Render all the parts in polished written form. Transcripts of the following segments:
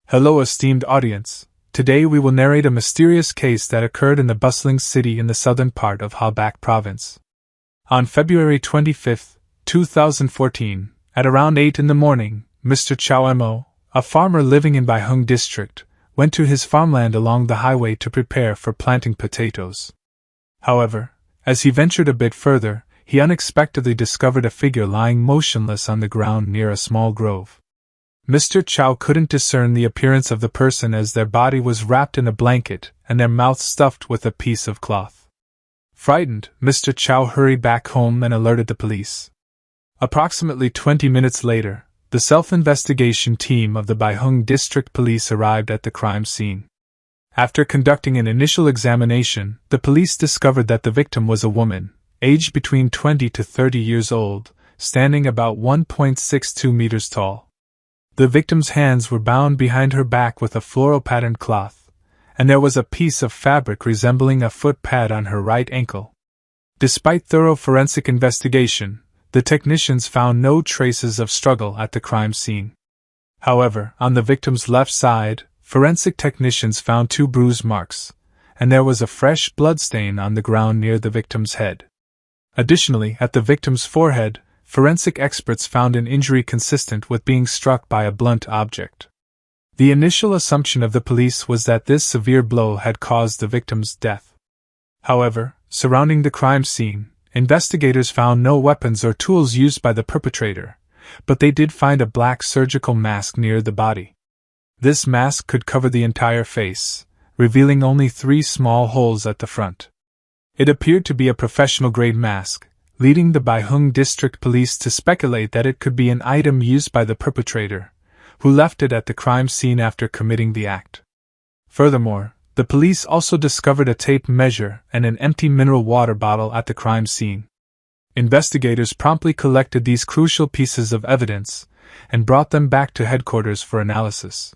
Hello, esteemed audience. Today we will narrate a mysterious case that occurred in the bustling city in the southern part of Ha Bac province. On February 25, 2014, at around 8 in the morning, Mr. Cao Mo, a farmer living in Bài Hương district, went to his farmland along the highway to prepare for planting potatoes. However, as he ventured a bit further, he unexpectedly discovered a figure lying motionless on the ground near a small grove. Mr. Cao couldn't discern the appearance of the person as their body was wrapped in a blanket and their mouths stuffed with a piece of cloth. Frightened, Mr. Cao hurried back home and alerted the police. Approximately 20 minutes later, the self-investigation team of the Bài Hương District Police arrived at the crime scene. After conducting an initial examination, the police discovered that the victim was a woman, aged between 20 to 30 years old, standing about 1.62 meters tall. The victim's hands were bound behind her back with a floral-patterned cloth, and there was a piece of fabric resembling a foot pad on her right ankle. Despite thorough forensic investigation, the technicians found no traces of struggle at the crime scene. However, on the victim's left side, forensic technicians found 2 bruise marks, and there was a fresh bloodstain on the ground near the victim's head. Additionally, at the victim's forehead, forensic experts found an injury consistent with being struck by a blunt object. The initial assumption of the police was that this severe blow had caused the victim's death. However, surrounding the crime scene, investigators found no weapons or tools used by the perpetrator, but they did find a black surgical mask near the body. This mask could cover the entire face, revealing only 3 small holes at the front. It appeared to be a professional-grade mask, leading the Bài Hương District Police to speculate that it could be an item used by the perpetrator, who left it at the crime scene after committing the act. Furthermore, the police also discovered a tape measure and an empty mineral water bottle at the crime scene. Investigators promptly collected these crucial pieces of evidence and brought them back to headquarters for analysis.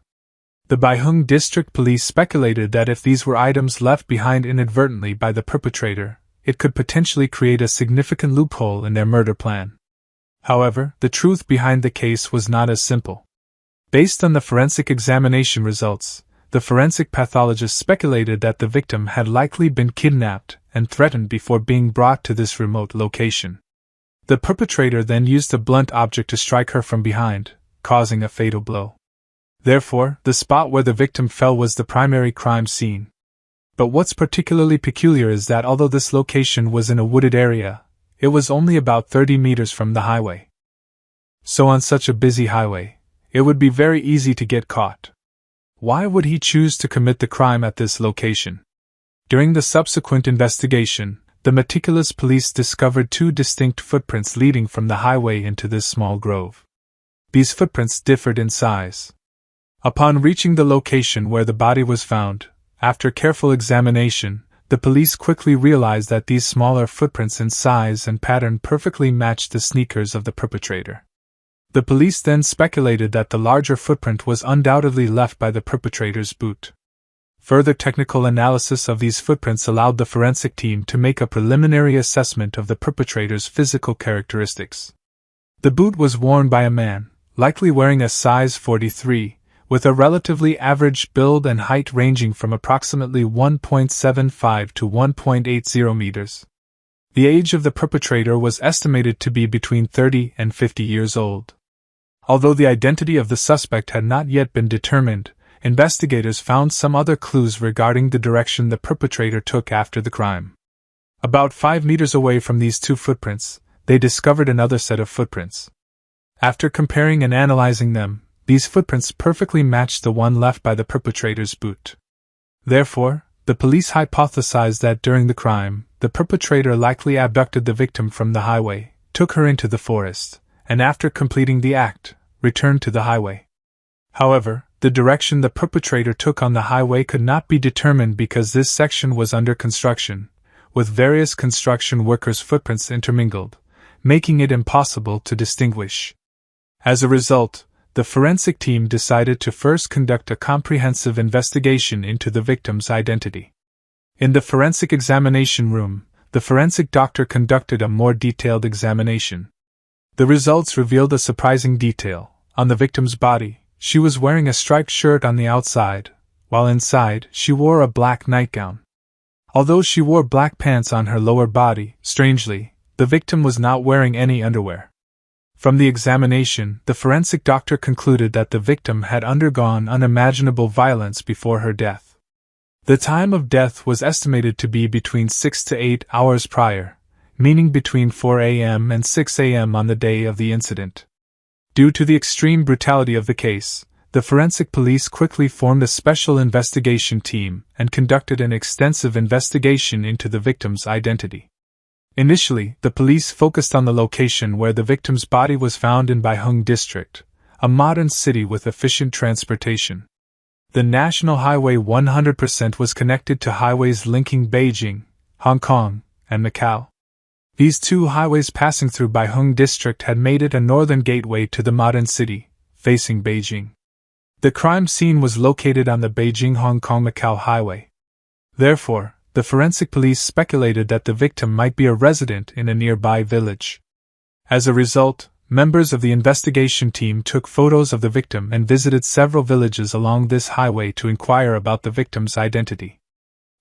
The Bài Hương District Police speculated that if these were items left behind inadvertently by the perpetrator, it could potentially create a significant loophole in their murder plan. However, the truth behind the case was not as simple. Based on the forensic examination results, the forensic pathologist speculated that the victim had likely been kidnapped and threatened before being brought to this remote location. The perpetrator then used a blunt object to strike her from behind, causing a fatal blow. Therefore, the spot where the victim fell was the primary crime scene. But what's particularly peculiar is that although this location was in a wooded area, it was only about 30 meters from the highway. So on such a busy highway, it would be very easy to get caught. Why would he choose to commit the crime at this location? During the subsequent investigation, the meticulous police discovered 2 distinct footprints leading from the highway into this small grove. These footprints differed in size. Upon reaching the location where the body was found, after careful examination, the police quickly realized that these smaller footprints in size and pattern perfectly matched the sneakers of the perpetrator. The police then speculated that the larger footprint was undoubtedly left by the perpetrator's boot. Further technical analysis of these footprints allowed the forensic team to make a preliminary assessment of the perpetrator's physical characteristics. The boot was worn by a man, likely wearing a size 43, with a relatively average build and height ranging from approximately 1.75 to 1.80 meters. The age of the perpetrator was estimated to be between 30 and 50 years old. Although the identity of the suspect had not yet been determined, investigators found some other clues regarding the direction the perpetrator took after the crime. About 5 meters away from these 2 footprints, they discovered another set of footprints. After comparing and analyzing them, these footprints perfectly matched the one left by the perpetrator's boot. Therefore, the police hypothesized that during the crime, the perpetrator likely abducted the victim from the highway, took her into the forest, and after completing the act, returned to the highway. However, the direction the perpetrator took on the highway could not be determined because this section was under construction, with various construction workers' footprints intermingled, making it impossible to distinguish. As a result, the forensic team decided to first conduct a comprehensive investigation into the victim's identity. In the forensic examination room, the forensic doctor conducted a more detailed examination. The results revealed a surprising detail. On the victim's body, she was wearing a striped shirt on the outside, while inside she wore a black nightgown. Although she wore black pants on her lower body, strangely, the victim was not wearing any underwear. From the examination, the forensic doctor concluded that the victim had undergone unimaginable violence before her death. The time of death was estimated to be between 6 to 8 hours prior, meaning between 4 a.m. and 6 a.m. on the day of the incident. Due to the extreme brutality of the case, the forensic police quickly formed a special investigation team and conducted an extensive investigation into the victim's identity. Initially, the police focused on the location where the victim's body was found in Bài Hương district, a modern city with efficient transportation. The National Highway 100% was connected to highways linking Beijing, Hong Kong, and Macau. These two highways passing through Bài Hương district had made it a northern gateway to the modern city, facing Beijing. The crime scene was located on the Beijing-Hong Kong-Macau highway. Therefore, the forensic police speculated that the victim might be a resident in a nearby village. As a result, members of the investigation team took photos of the victim and visited several villages along this highway to inquire about the victim's identity.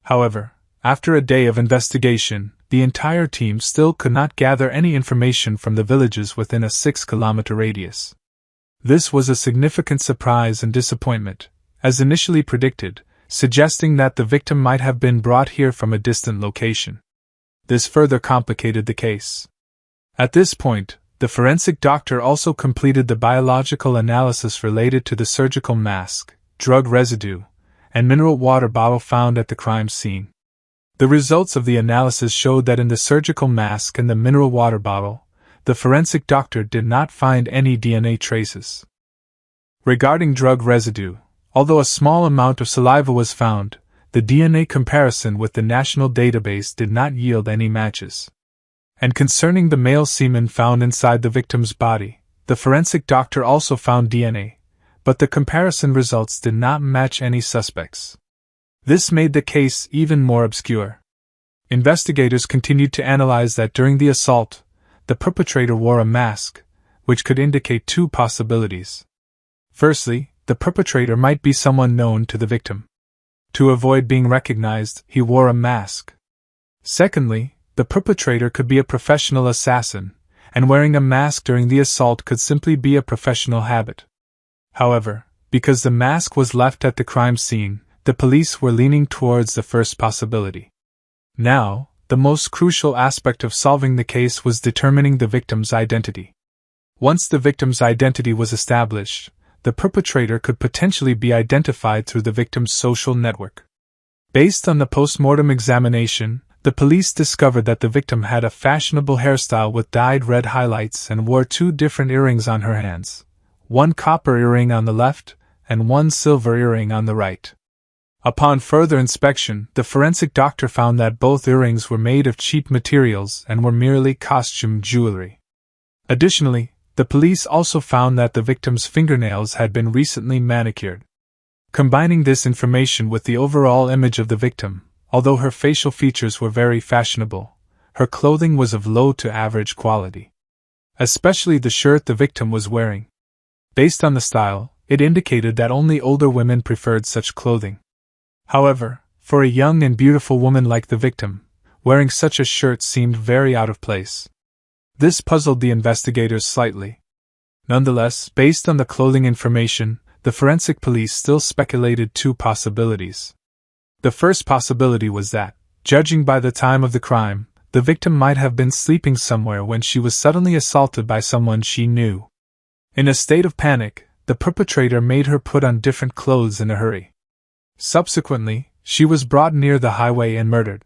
However, after a day of investigation, the entire team still could not gather any information from the villages within a 6-kilometer radius. This was a significant surprise and disappointment, as initially predicted, suggesting that the victim might have been brought here from a distant location. This further complicated the case. At this point, the forensic doctor also completed the biological analysis related to the surgical mask, drug residue, and mineral water bottle found at the crime scene. The results of the analysis showed that in the surgical mask and the mineral water bottle, the forensic doctor did not find any DNA traces. Regarding drug residue, although a small amount of saliva was found, the DNA comparison with the national database did not yield any matches. And concerning the male semen found inside the victim's body, the forensic doctor also found DNA, but the comparison results did not match any suspects. This made the case even more obscure. Investigators continued to analyze that during the assault, the perpetrator wore a mask, which could indicate two possibilities. Firstly, the perpetrator might be someone known to the victim. To avoid being recognized, he wore a mask. Secondly, the perpetrator could be a professional assassin, and wearing a mask during the assault could simply be a professional habit. However, because the mask was left at the crime scene, the police were leaning towards the first possibility. Now, the most crucial aspect of solving the case was determining the victim's identity. Once the victim's identity was established, the perpetrator could potentially be identified through the victim's social network. Based on the post-mortem examination, the police discovered that the victim had a fashionable hairstyle with dyed red highlights and wore two different earrings on her hands, one copper earring on the left and one silver earring on the right. Upon further inspection, the forensic doctor found that both earrings were made of cheap materials and were merely costume jewelry. Additionally, the police also found that the victim's fingernails had been recently manicured. Combining this information with the overall image of the victim, although her facial features were very fashionable, her clothing was of low to average quality. Especially the shirt the victim was wearing. Based on the style, it indicated that only older women preferred such clothing. However, for a young and beautiful woman like the victim, wearing such a shirt seemed very out of place. This puzzled the investigators slightly. Nonetheless, based on the clothing information, the forensic police still speculated two possibilities. The first possibility was that, judging by the time of the crime, the victim might have been sleeping somewhere when she was suddenly assaulted by someone she knew. In a state of panic, the perpetrator made her put on different clothes in a hurry. Subsequently, she was brought near the highway and murdered.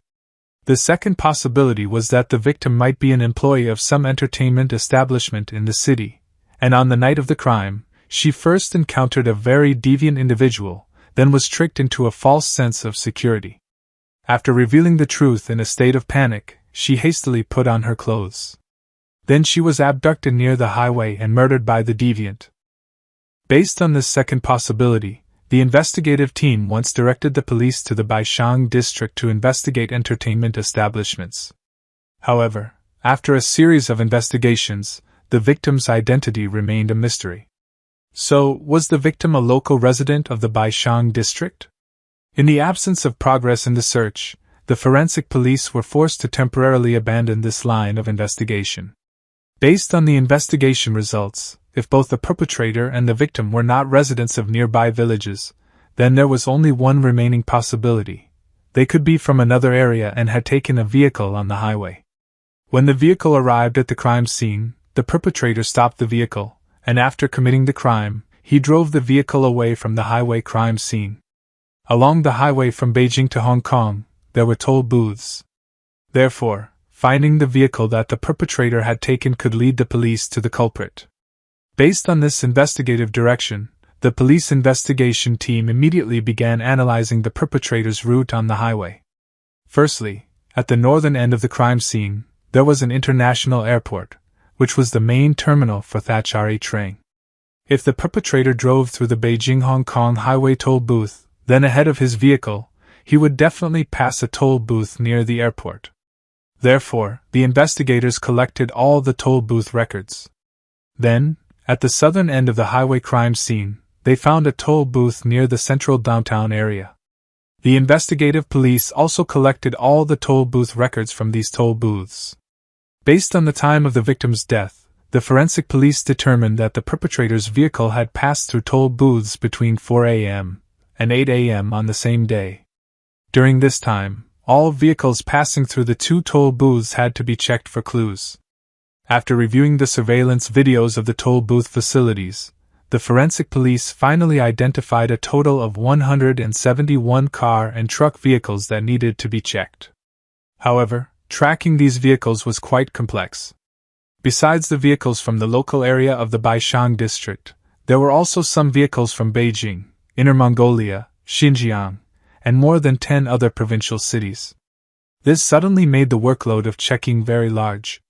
The second possibility was that the victim might be an employee of some entertainment establishment in the city, and on the night of the crime, she first encountered a very deviant individual, then was tricked into a false sense of security. After revealing the truth in a state of panic, she hastily put on her clothes. Then she was abducted near the highway and murdered by the deviant. Based on this second possibility, the investigative team once directed the police to the Baishang district to investigate entertainment establishments. However, after a series of investigations, the victim's identity remained a mystery. So, was the victim a local resident of the Baishang district? In the absence of progress in the search, the forensic police were forced to temporarily abandon this line of investigation. Based on the investigation results, if both the perpetrator and the victim were not residents of nearby villages, then there was only one remaining possibility. They could be from another area and had taken a vehicle on the highway. When the vehicle arrived at the crime scene, the perpetrator stopped the vehicle, and after committing the crime, he drove the vehicle away from the highway crime scene. Along the highway from Beijing to Hong Kong, there were toll booths. Therefore, finding the vehicle that the perpetrator had taken could lead the police to the culprit. Based on this investigative direction, the police investigation team immediately began analyzing the perpetrator's route on the highway. Firstly, at the northern end of the crime scene, there was an international airport, which was the main terminal for Thatchari train. If the perpetrator drove through the Beijing-Hong Kong highway toll booth, then ahead of his vehicle, he would definitely pass a toll booth near the airport. Therefore, the investigators collected all the toll booth records. Then, at the southern end of the highway crime scene, they found a toll booth near the central downtown area. The investigative police also collected all the toll booth records from these toll booths. Based on the time of the victim's death, the forensic police determined that the perpetrator's vehicle had passed through toll booths between 4 a.m. and 8 a.m. on the same day. During this time, all vehicles passing through the two toll booths had to be checked for clues. After reviewing the surveillance videos of the toll booth facilities, the forensic police finally identified a total of 171 car and truck vehicles that needed to be checked. However, tracking these vehicles was quite complex. Besides the vehicles from the local area of the Baishang district, there were also some vehicles from Beijing, Inner Mongolia, Xinjiang, and more than 10 other provincial cities. This suddenly made the workload of checking very large.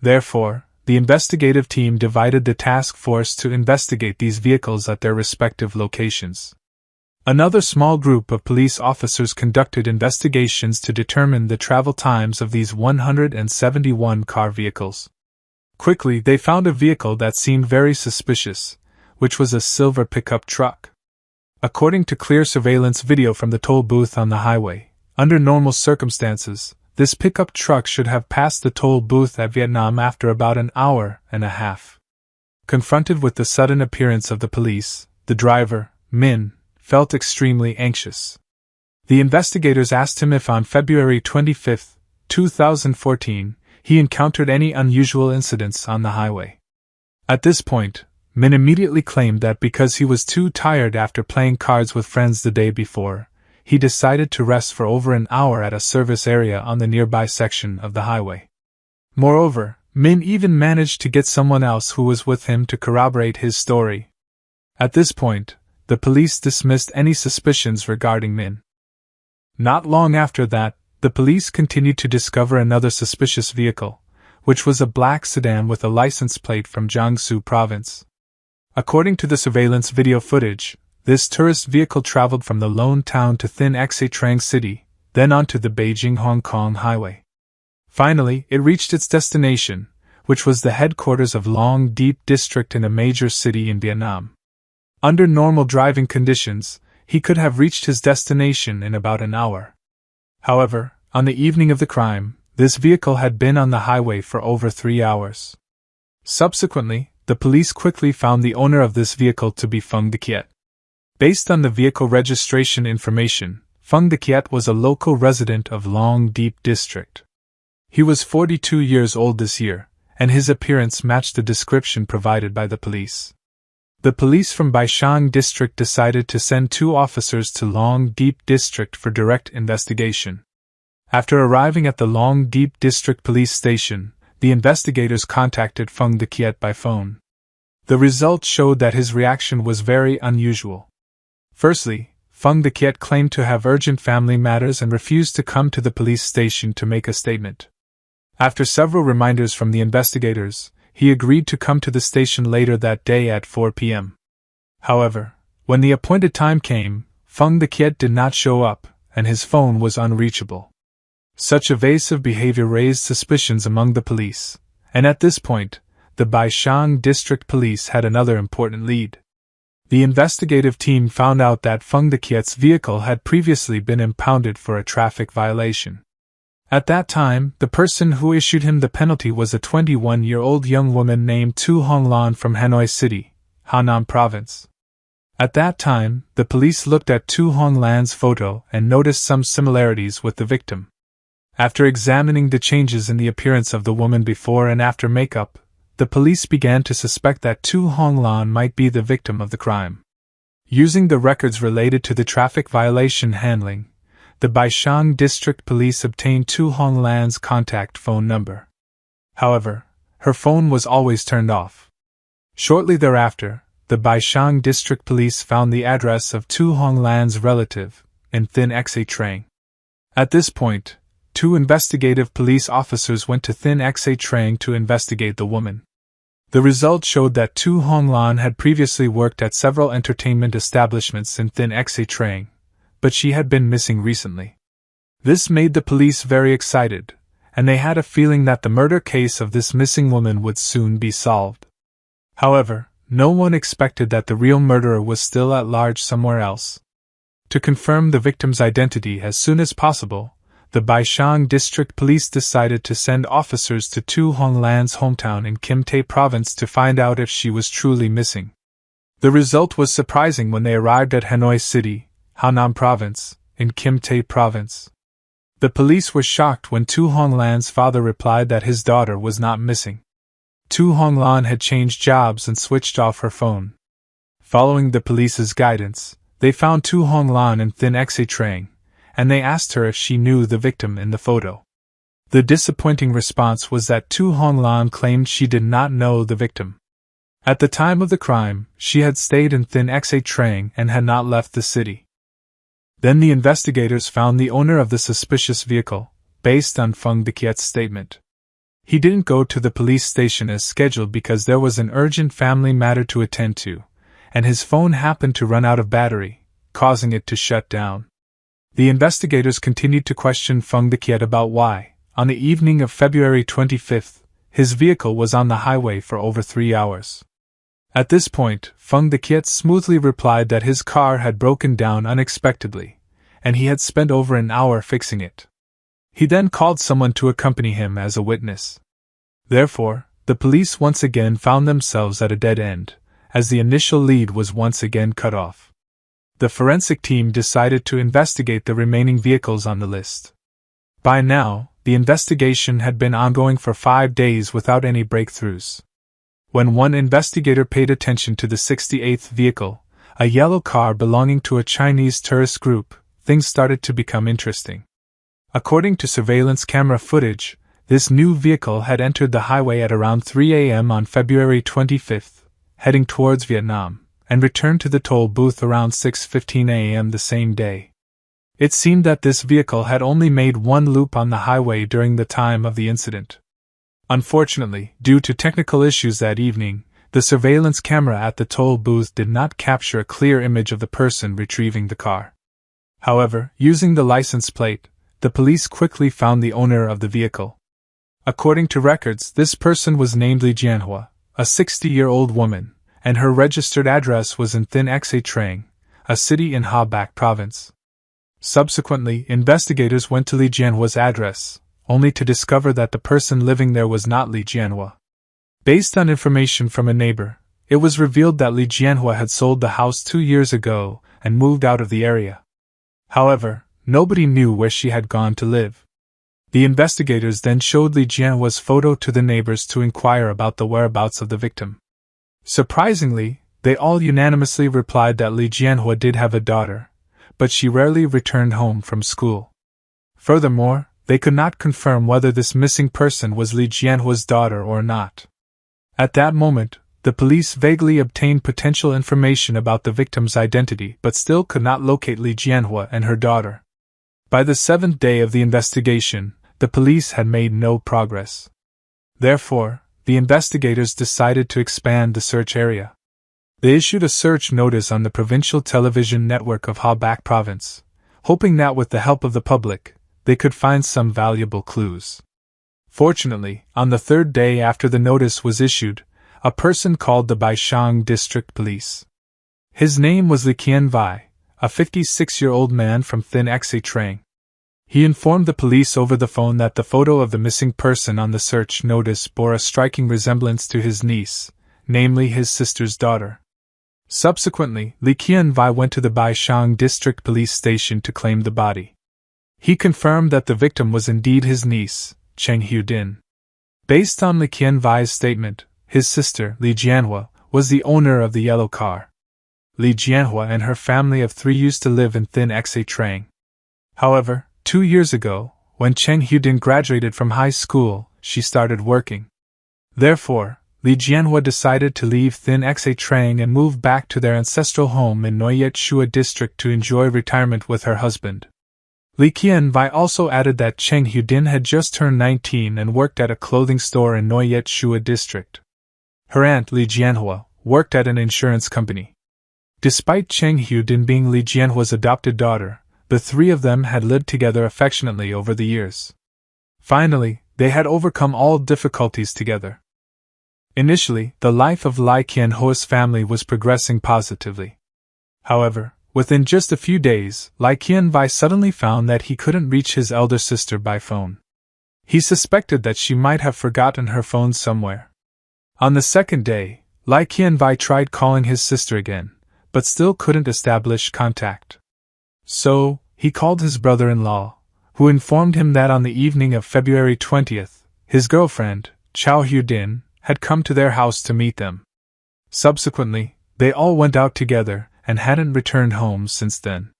Therefore, the investigative team divided the task force to investigate these vehicles at their respective locations. Another small group of police officers conducted investigations to determine the travel times of these 171 car vehicles. Quickly, they found a vehicle that seemed very suspicious, which was a silver pickup truck. According to clear surveillance video from the toll booth on the highway, under normal circumstances, this pickup truck should have passed the toll booth at Vietnam after about an hour and a half. Confronted with the sudden appearance of the police, the driver, Min, felt extremely anxious. The investigators asked him if on February 25, 2014, he encountered any unusual incidents on the highway. At this point, Min immediately claimed that because he was too tired after playing cards with friends the day before, he decided to rest for over an hour at a service area on the nearby section of the highway. Moreover, Min even managed to get someone else who was with him to corroborate his story. At this point, the police dismissed any suspicions regarding Min. Not long after that, the police continued to discover another suspicious vehicle, which was a black sedan with a license plate from Jiangsu province. According to the surveillance video footage, this tourist vehicle traveled from the lone town to Thin Xe Trang City, then onto the Beijing-Hong Kong highway. Finally, it reached its destination, which was the headquarters of Long Deep District in a major city in Vietnam. Under normal driving conditions, he could have reached his destination in about an hour. However, on the evening of the crime, this vehicle had been on the highway for over 3 hours. Subsequently, the police quickly found the owner of this vehicle to be Phung De Kiet. Based on the vehicle registration information, Phung De Kiet was a local resident of Long Deep District. He was 42 years old this year, and his appearance matched the description provided by the police. The police from Baishang District decided to send 2 officers to Long Deep District for direct investigation. After arriving at the Long Deep District Police Station, the investigators contacted Phung De Kiet by phone. The results showed that his reaction was very unusual. Firstly, Phung De Kiet claimed to have urgent family matters and refused to come to the police station to make a statement. After several reminders from the investigators, he agreed to come to the station later that day at 4 p.m. However, when the appointed time came, Phung De Kiet did not show up, and his phone was unreachable. Such evasive behavior raised suspicions among the police, and at this point, the Baishang District Police had another important lead. The investigative team found out that Feng Deqiet's vehicle had previously been impounded for a traffic violation. At that time, the person who issued him the penalty was a 21-year-old young woman named Tu Honglan from Hanoi City, Henan Province. At that time, the police looked at Tu Honglan's photo and noticed some similarities with the victim. After examining the changes in the appearance of the woman before and after makeup, the police began to suspect that Tu Honglan might be the victim of the crime. Using the records related to the traffic violation handling, the Baishang District Police obtained Tu Honglan's contact phone number. However, her phone was always turned off. Shortly thereafter, the Baishang District Police found the address of Tu Honglan's relative, in Thin Xa Trang. At this point, 2 investigative police officers went to Thin Xa Trang to investigate the woman. The results showed that Tu Honglan had previously worked at several entertainment establishments in Thin Xa Trang, but she had been missing recently. This made the police very excited, and they had a feeling that the murder case of this missing woman would soon be solved. However, no one expected that the real murderer was still at large somewhere else. To confirm the victim's identity as soon as possible, the Baishang District Police decided to send officers to Tu Honglan's hometown in Kim Tae Province to find out if she was truly missing. The result was surprising when they arrived at Hanoi City, Henan Province, in Kim Tae Province. The police were shocked when Tu Honglan's father replied that his daughter was not missing. Tu Honglan had changed jobs and switched off her phone. Following the police's guidance, they found Tu Honglan in Thin Xa Trang, and they asked her if she knew the victim in the photo. The disappointing response was that Tu Honglan claimed she did not know the victim. At the time of the crime, she had stayed in Thin Xa Trang and had not left the city. Then the investigators found the owner of the suspicious vehicle, based on Feng Deqiet's statement. He didn't go to the police station as scheduled because there was an urgent family matter to attend to, and his phone happened to run out of battery, causing it to shut down. The investigators continued to question Feng Deqiet about why, on the evening of February 25th, his vehicle was on the highway for over 3 hours. At this point, Feng Deqiet smoothly replied that his car had broken down unexpectedly, and he had spent over an hour fixing it. He then called someone to accompany him as a witness. Therefore, the police once again found themselves at a dead end, as the initial lead was once again cut off. The forensic team decided to investigate the remaining vehicles on the list. By now, the investigation had been ongoing for 5 days without any breakthroughs. When one investigator paid attention to the 68th vehicle, a yellow car belonging to a Chinese tourist group, things started to become interesting. According to surveillance camera footage, this new vehicle had entered the highway at around 3 a.m. on February 25th, heading towards Vietnam, and returned to the toll booth around 6:15 a.m. the same day. It seemed that this vehicle had only made one loop on the highway during the time of the incident. Unfortunately, due to technical issues that evening, the surveillance camera at the toll booth did not capture a clear image of the person retrieving the car. However, using the license plate, the police quickly found the owner of the vehicle. According to records, this person was named Li Jianhua, a 60-year-old woman, and her registered address was in Thin Xa Trang, a city in Ha Bac province. Subsequently, investigators went to Li Jianhua's address, only to discover that the person living there was not Li Jianhua. Based on information from a neighbor, it was revealed that Li Jianhua had sold the house 2 years ago and moved out of the area. However, nobody knew where she had gone to live. The investigators then showed Li Jianhua's photo to the neighbors to inquire about the whereabouts of the victim. Surprisingly, they all unanimously replied that Li Jianhua did have a daughter, but she rarely returned home from school. Furthermore, they could not confirm whether this missing person was Li Jianhua's daughter or not. At that moment, the police vaguely obtained potential information about the victim's identity but still could not locate Li Jianhua and her daughter. By the 7th day of the investigation, the police had made no progress. Therefore, the investigators decided to expand the search area. They issued a search notice on the provincial television network of Ha Bac province, hoping that with the help of the public, they could find some valuable clues. Fortunately, on the 3rd day after the notice was issued, a person called the Baishang District Police. His name was Li Qianvai, a 56-year-old man from Thin Xe Trang. He informed the police over the phone that the photo of the missing person on the search notice bore a striking resemblance to his niece, namely his sister's daughter. Subsequently, Li Qianvai went to the Baishang District Police Station to claim the body. He confirmed that the victim was indeed his niece, Cheng Hyudin. Based on Li Qianvai's statement, his sister, Li Jianhua, was the owner of the yellow car. Li Jianhua and her family of 3 used to live in Thin Xe Trang. However, 2 years ago, when Cheng Hyudin graduated from high school, she started working. Therefore, Li Jianhua decided to leave Thin Xe Trang and move back to their ancestral home in Noyet Shua district to enjoy retirement with her husband. Li Qianvai also added that Cheng Hyudin had just turned 19 and worked at a clothing store in Noyet Shua district. Her aunt Li Jianhua worked at an insurance company. Despite Cheng Hyudin being Li Jianhua's adopted daughter, the 3 of them had lived together affectionately over the years. Finally, they had overcome all difficulties together. Initially, the life of Li Qianhua's family was progressing positively. However, within just a few days, Li Qianvai suddenly found that he couldn't reach his elder sister by phone. He suspected that she might have forgotten her phone somewhere. On the second day, Li Qianvai tried calling his sister again, but still couldn't establish contact. So, he called his brother-in-law, who informed him that on the evening of February 20th, his girlfriend, Chao Hyudin, had come to their house to meet them. Subsequently, they all went out together and hadn't returned home since then.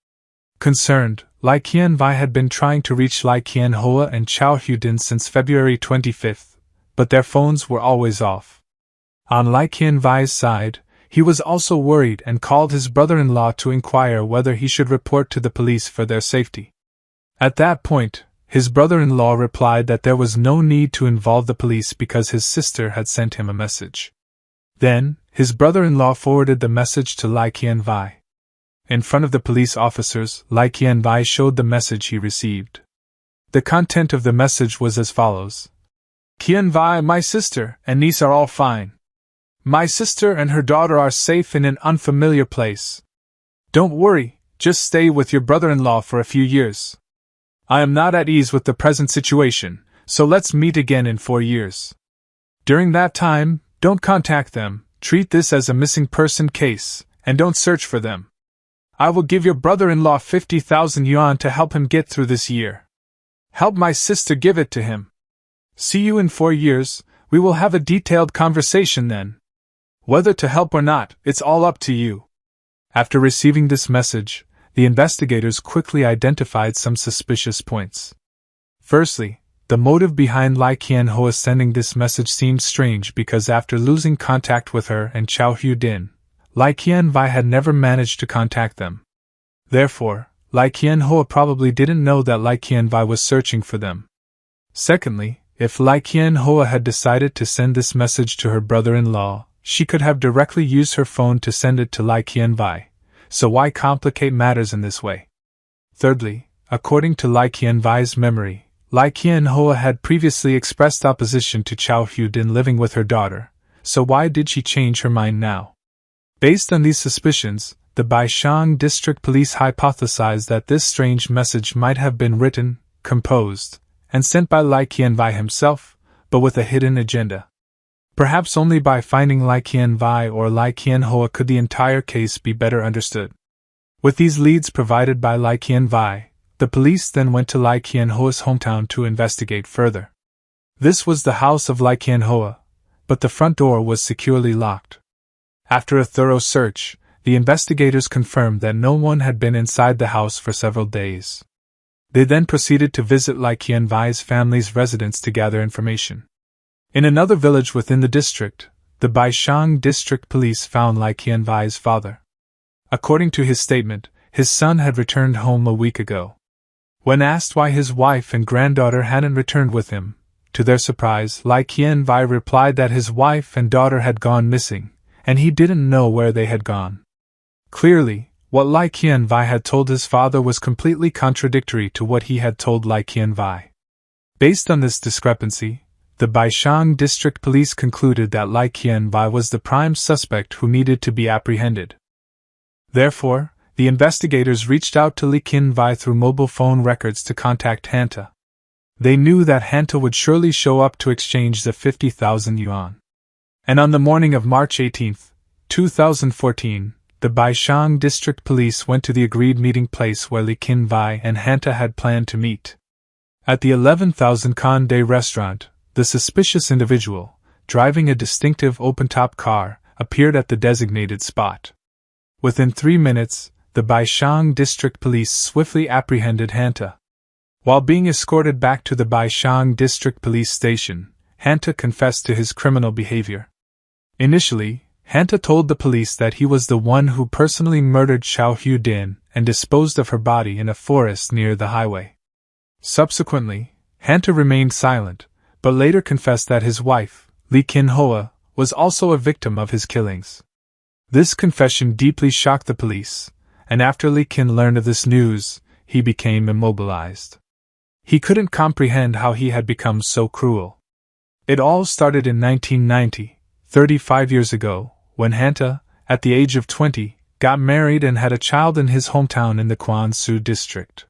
Concerned, Li Qianvai had been trying to reach Li Qianhua and Chao Hyudin since February 25th, but their phones were always off. On Li Qianvai's side, he was also worried and called his brother-in-law to inquire whether he should report to the police for their safety. At that point, his brother-in-law replied that there was no need to involve the police because his sister had sent him a message. Then, his brother-in-law forwarded the message to Li Qianvai. In front of the police officers, Li Qianvai showed the message he received. The content of the message was as follows. Qianvai, my sister and niece are all fine. My sister and her daughter are safe in an unfamiliar place. Don't worry, just stay with your brother-in-law for a few years. I am not at ease with the present situation, so let's meet again in 4 years. During that time, don't contact them, treat this as a missing person case, and don't search for them. I will give your brother-in-law 50,000 yuan to help him get through this year. Help my sister give it to him. See you in 4 years, we will have a detailed conversation then. Whether to help or not, it's all up to you. After receiving this message, the investigators quickly identified some suspicious points. Firstly, the motive behind Li Qianhua sending this message seemed strange because after losing contact with her and Chao Hyudin, Li Qianvai had never managed to contact them. Therefore, Li Qianhua probably didn't know that Li Qianvai was searching for them. Secondly, if Li Qianhua had decided to send this message to her brother-in-law, she could have directly used her phone to send it to Li Qianvai, so why complicate matters in this way? Thirdly, according to Li Qianvai's memory, Li Qianhua had previously expressed opposition to Chao Hyudin living with her daughter, so why did she change her mind now? Based on these suspicions, the Baishang District Police hypothesized that this strange message might have been written, composed, and sent by Li Qianvai himself, but with a hidden agenda. Perhaps only by finding Li Qianvai or Li Qianhua could the entire case be better understood. With these leads provided by Li Qianvai, the police then went to Li Qianhua's hometown to investigate further. This was the house of Li Qianhua, but the front door was securely locked. After a thorough search, the investigators confirmed that no one had been inside the house for several days. They then proceeded to visit Li Qianvai's family's residence to gather information. In another village within the district, the Baishang District Police found Li Qianvai's father. According to his statement, his son had returned home a week ago. When asked why his wife and granddaughter hadn't returned with him, to their surprise, Li Qianvai replied that his wife and daughter had gone missing, and he didn't know where they had gone. Clearly, what Li Qianvai had told his father was completely contradictory to what he had told Li Qianvai. Based on this discrepancy, the Baishang District Police concluded that Li Qianvai was the prime suspect who needed to be apprehended. Therefore, the investigators reached out to Lee Kin Vai through mobile phone records to contact Hanta. They knew that Hanta would surely show up to exchange the 50,000 yuan. And on the morning of March 18, 2014, the Baishang District Police went to the agreed meeting place where Lee Kin Vai and Hanta had planned to meet. At the 11,000 Condé restaurant, the suspicious individual, driving a distinctive open-top car, appeared at the designated spot. Within 3 minutes, the Baishang District Police swiftly apprehended Hanta. While being escorted back to the Baishang District Police Station, Hanta confessed to his criminal behavior. Initially, Hanta told the police that he was the one who personally murdered Xiao Hudin and disposed of her body in a forest near the highway. Subsequently, Hanta remained silent, but later confessed that his wife, Lee Kin Hoa, was also a victim of his killings. This confession deeply shocked the police, and after Lee Kin learned of this news, he became immobilized. He couldn't comprehend how he had become so cruel. It all started in 1990, 35 years ago, when Hanta, at the age of 20, got married and had a child in his hometown in the Quansu district.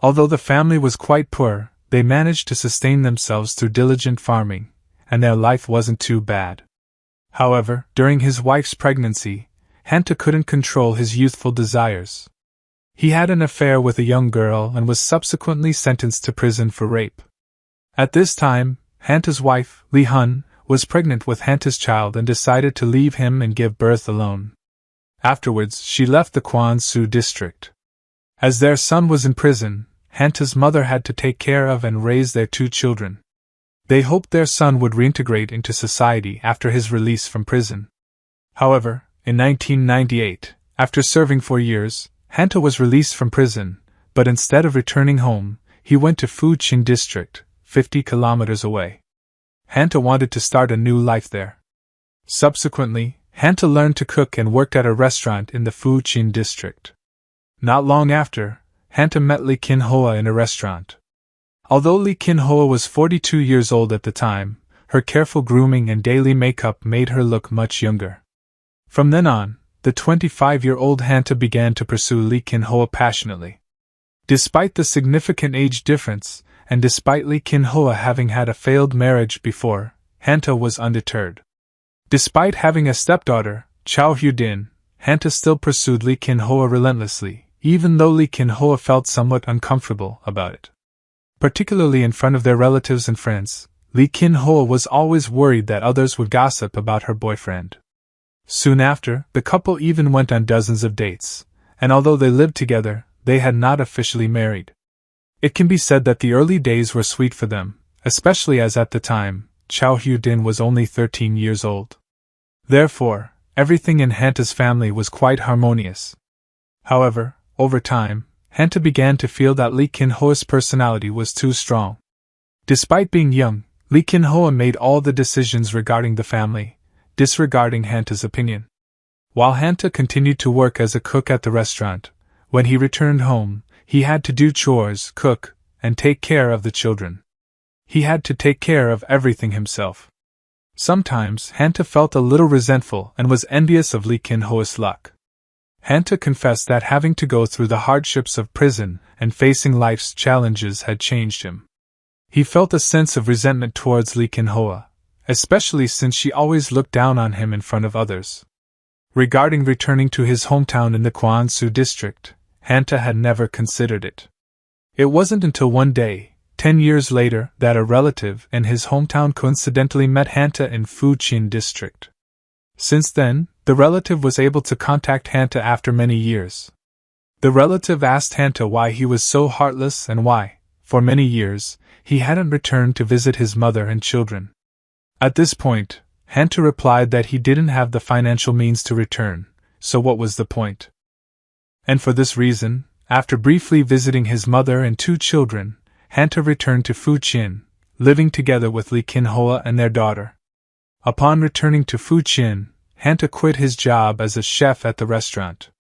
Although the family was quite poor, they managed to sustain themselves through diligent farming, and their life wasn't too bad. However, during his wife's pregnancy, Hanta couldn't control his youthful desires. He had an affair with a young girl and was subsequently sentenced to prison for rape. At this time, Hanta's wife, Li Hun, was pregnant with Hanta's child and decided to leave him and give birth alone. Afterwards, she left the Quansu district. As their son was in prison, Hanta's mother had to take care of and raise their 2 children. They hoped their son would reintegrate into society after his release from prison. However, in 1998, after serving 4 years, Hanta was released from prison, but instead of returning home, he went to Fuqing district, 50 kilometers away. Hanta wanted to start a new life there. Subsequently, Hanta learned to cook and worked at a restaurant in the Fuqing district. Not long after, Hanta met Lee Kin Hoa in a restaurant. Although Lee Kin Hoa was 42 years old at the time, her careful grooming and daily makeup made her look much younger. From then on, the 25-year-old Hanta began to pursue Lee Kin Hoa passionately. Despite the significant age difference, and despite Lee Kin Hoa having had a failed marriage before, Hanta was undeterred. Despite having a stepdaughter, Xiao Hudin, Hanta still pursued Lee Kin Hoa relentlessly, even though Lee Kin Hoa felt somewhat uncomfortable about it. Particularly in front of their relatives and friends, Lee Kin Hoa was always worried that others would gossip about her boyfriend. Soon after, the couple even went on dozens of dates, and although they lived together, they had not officially married. It can be said that the early days were sweet for them, especially as at the time, Xiao Hudin was only 13 years old. Therefore, everything in Hanta's family was quite harmonious. However, over time, Hanta began to feel that Lee Kin Hoa's personality was too strong. Despite being young, Lee Kin Hoa made all the decisions regarding the family, disregarding Hanta's opinion. While Hanta continued to work as a cook at the restaurant, when he returned home, he had to do chores, cook, and take care of the children. He had to take care of everything himself. Sometimes, Hanta felt a little resentful and was envious of Lee Kin Hoa's luck. Hanta confessed that having to go through the hardships of prison and facing life's challenges had changed him. He felt a sense of resentment towards Lee Kin Hoa, especially since she always looked down on him in front of others. Regarding returning to his hometown in the Quansu district, Hanta had never considered it. It wasn't until one day, 10 years later, that a relative in his hometown coincidentally met Hanta in Fuqing district. Since then, the relative was able to contact Hanta after many years. The relative asked Hanta why he was so heartless and why, for many years, he hadn't returned to visit his mother and children. At this point, Hanta replied that he didn't have the financial means to return, so what was the point? And for this reason, after briefly visiting his mother and 2 children, Hanta returned to Fuqing, living together with Lee Kin Hoa and their daughter. Upon returning to Fuqing, Hanta quit his job as a chef at the restaurant.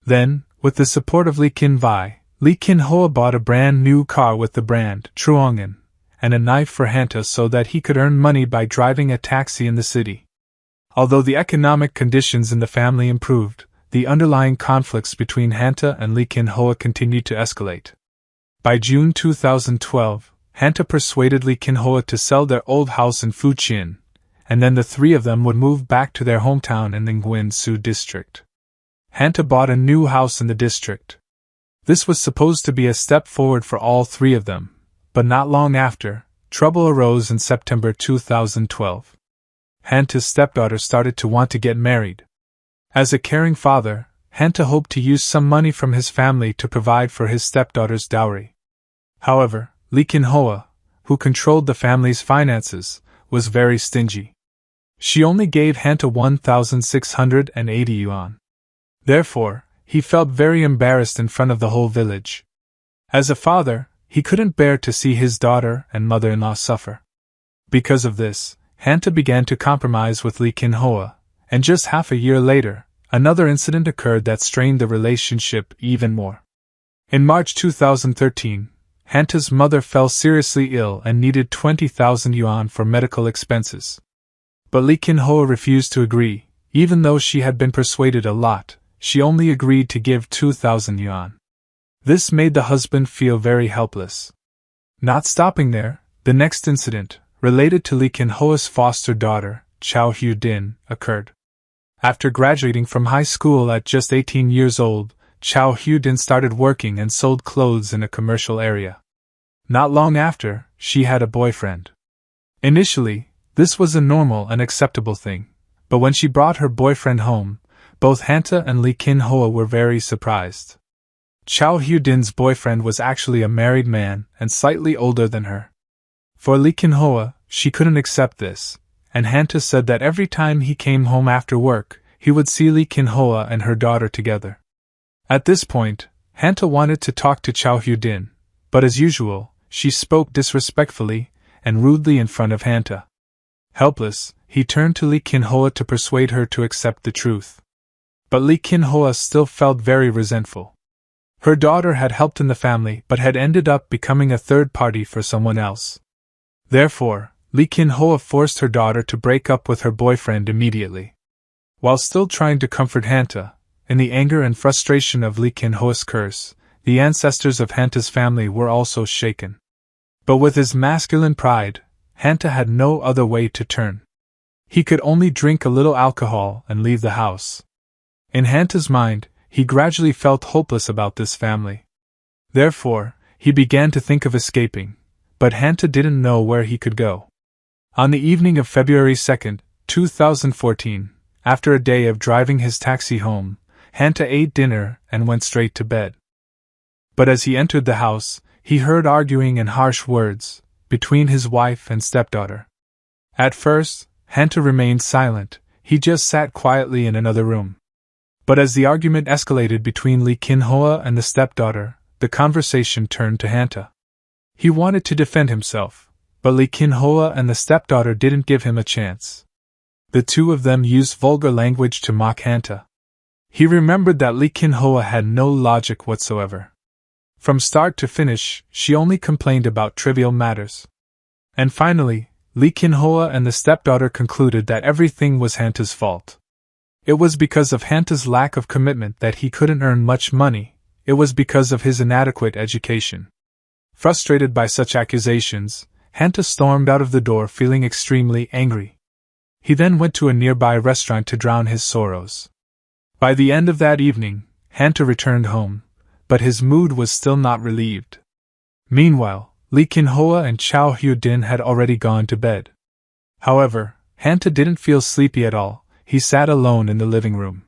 Then, with the support of Lee Kin Vai, Lee Kin Hoa bought a brand new car with the brand Truongan, and a knife for Hanta so that he could earn money by driving a taxi in the city. Although the economic conditions in the family improved, the underlying conflicts between Hanta and Lee Kin-hoa continued to escalate. By June 2012, Hanta persuaded Lee Kin-hoa to sell their old house in Fujian, and then the three of them would move back to their hometown in the Nguyen-su district. Hanta bought a new house in the district. This was supposed to be a step forward for all three of them, but not long after, trouble arose in September 2012. Hanta's stepdaughter started to want to get married. As a caring father, Hanta hoped to use some money from his family to provide for his stepdaughter's dowry. However, Lee Kin-hoa, who controlled the family's finances, was very stingy. She only gave Hanta 1,680 yuan. Therefore, he felt very embarrassed in front of the whole village. As a father, he couldn't bear to see his daughter and mother-in-law suffer. Because of this, Hanta began to compromise with Lee Kin-hoa, and just half a year later, another incident occurred that strained the relationship even more. In March 2013, Hanta's mother fell seriously ill and needed 20,000 yuan for medical expenses. But Lee Kin-hoa refused to agree. Even though she had been persuaded a lot, she only agreed to give 2,000 yuan. This made the husband feel very helpless. Not stopping there, the next incident, related to Lee Kin-hoa's foster daughter, Cao Hyudin, occurred. After graduating from high school at just 18 years old, Cao Hyudin started working and sold clothes in a commercial area. Not long after, she had a boyfriend. Initially, this was a normal and acceptable thing, but when she brought her boyfriend home, both Hanta and Lee Kin-hoa were very surprised. Cao Hyudin's boyfriend was actually a married man and slightly older than her. For Lee Kin-hoa, she couldn't accept this, and Hanta said that every time he came home after work, he would see Lee Kin-hoa and her daughter together. At this point, Hanta wanted to talk to Cao Hyudin, but as usual, she spoke disrespectfully and rudely in front of Hanta. Helpless, he turned to Lee Kin-hoa to persuade her to accept the truth. But Lee Kin-hoa still felt very resentful. Her daughter had helped in the family but had ended up becoming a third party for someone else. Therefore, Lee Kin-hoa forced her daughter to break up with her boyfriend immediately. While still trying to comfort Hanta, in the anger and frustration of Lee Kin-hoa's curse, the ancestors of Hanta's family were also shaken. But with his masculine pride, Hanta had no other way to turn. He could only drink a little alcohol and leave the house. In Hanta's mind, he gradually felt hopeless about this family. Therefore, he began to think of escaping, but Hanta didn't know where he could go. On the evening of February 2, 2014, after a day of driving his taxi home, Hanta ate dinner and went straight to bed. But as he entered the house, he heard arguing and harsh words between his wife and stepdaughter. At first, Hanta remained silent. He just sat quietly in another room. But as the argument escalated between Lee Kin-hoa and the stepdaughter, the conversation turned to Hanta. He wanted to defend himself, but Lee Kin-hoa and the stepdaughter didn't give him a chance. The two of them used vulgar language to mock Hanta. He remembered that Lee Kin-hoa had no logic whatsoever. From start to finish, she only complained about trivial matters. And finally, Lee Kin-hoa and the stepdaughter concluded that everything was Hanta's fault. It was because of Hanta's lack of commitment that he couldn't earn much money. It was because of his inadequate education. Frustrated by such accusations, Hanta stormed out of the door feeling extremely angry. He then went to a nearby restaurant to drown his sorrows. By the end of that evening, Hanta returned home, but his mood was still not relieved. Meanwhile, Lee Kin-hoa and Cao Hyudin had already gone to bed. However, Hanta didn't feel sleepy at all. He sat alone in the living room.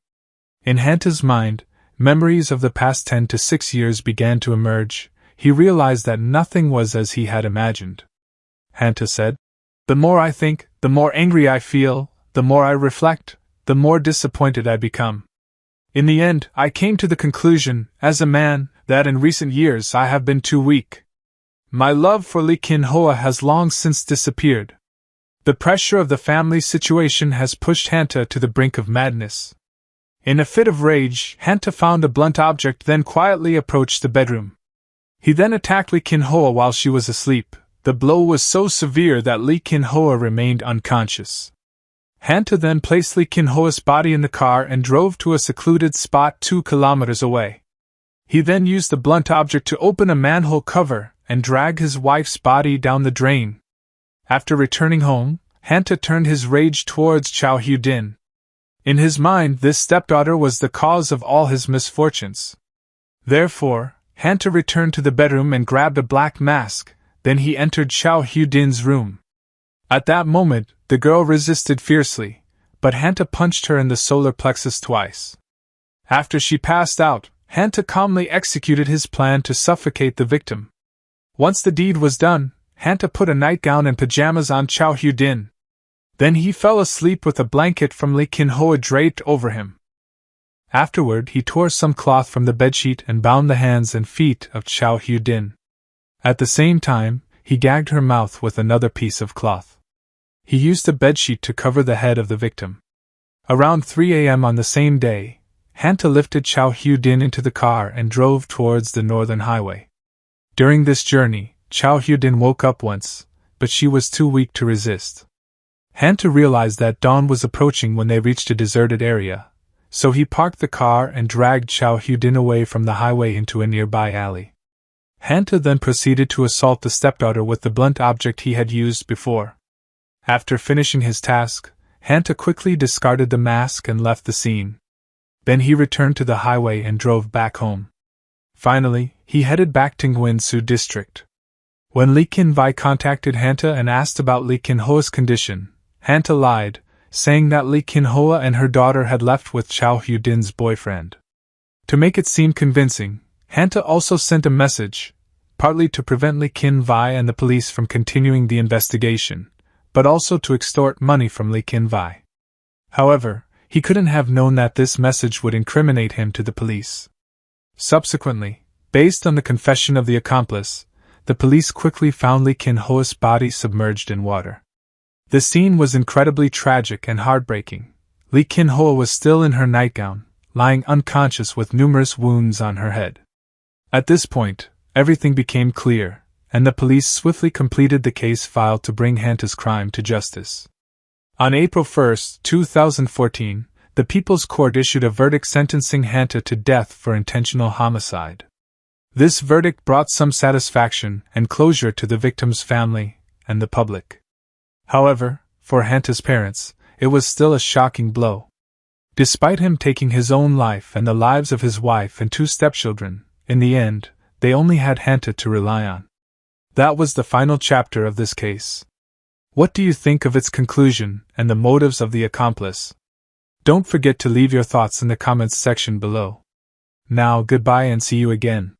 In Hanta's mind, memories of the past 10 to 6 years began to emerge. He realized that nothing was as he had imagined. Hanta said, "The more I think, the more angry I feel, the more I reflect, the more disappointed I become. In the end, I came to the conclusion, as a man, that in recent years I have been too weak. My love for Lee Kin-hoa has long since disappeared. The pressure of the family situation has pushed Hanta to the brink of madness." In a fit of rage, Hanta found a blunt object, then quietly approached the bedroom. He then attacked Lee Kin-hoa while she was asleep. The blow was so severe that Lee Kin-hoa remained unconscious. Hanta then placed Lee Kin-hoa's body in the car and drove to a secluded spot 2 kilometers away. He then used the blunt object to open a manhole cover and drag his wife's body down the drain. After returning home, Hanta turned his rage towards Cao Hyudin. In his mind, this stepdaughter was the cause of all his misfortunes. Therefore, Hanta returned to the bedroom and grabbed a black mask, then he entered Cao Hyudin's room. At that moment, the girl resisted fiercely, but Hanta punched her in the solar plexus twice. After she passed out, Hanta calmly executed his plan to suffocate the victim. Once the deed was done, Hanta put a nightgown and pajamas on Cao Hyudin. Then he fell asleep with a blanket from Lee Kin-hoa draped over him. Afterward, he tore some cloth from the bedsheet and bound the hands and feet of Cao Hyudin. At the same time, he gagged her mouth with another piece of cloth. He used a bedsheet to cover the head of the victim. Around 3 a.m. on the same day, Hanta lifted Cao Hyudin into the car and drove towards the northern highway. During this journey, Cao Hyudin woke up once, but she was too weak to resist. Hanta realized that dawn was approaching when they reached a deserted area, so he parked the car and dragged Cao Hyudin away from the highway into a nearby alley. Hanta then proceeded to assault the stepdaughter with the blunt object he had used before. After finishing his task, Hanta quickly discarded the mask and left the scene. Then he returned to the highway and drove back home. Finally, he headed back to Nguyen-Su district. When Lee Kin-vai contacted Hanta and asked about Lee Kin-hoa's condition, Hanta lied, saying that Lee Kin-hoa and her daughter had left with Cao Hyudin's boyfriend. To make it seem convincing, Hanta also sent a message, partly to prevent Lee Kin-vai and the police from continuing the investigation, but also to extort money from Lee Kin-vai. However, he couldn't have known that this message would incriminate him to the police. Subsequently, based on the confession of the accomplice, the police quickly found Lee Kin-hoa's body submerged in water. The scene was incredibly tragic and heartbreaking. Lee Kin-hoa was still in her nightgown, lying unconscious with numerous wounds on her head. At this point, everything became clear, and the police swiftly completed the case file to bring Hanta's crime to justice. On April 1, 2014, the People's Court issued a verdict sentencing Hanta to death for intentional homicide. This verdict brought some satisfaction and closure to the victim's family and the public. However, for Hanta's parents, it was still a shocking blow. Despite him taking his own life and the lives of his wife and 2 stepchildren, in the end, they only had Hanta to rely on. That was the final chapter of this case. What do you think of its conclusion and the motives of the accomplice? Don't forget to leave your thoughts in the comments section below. Now, goodbye and see you again.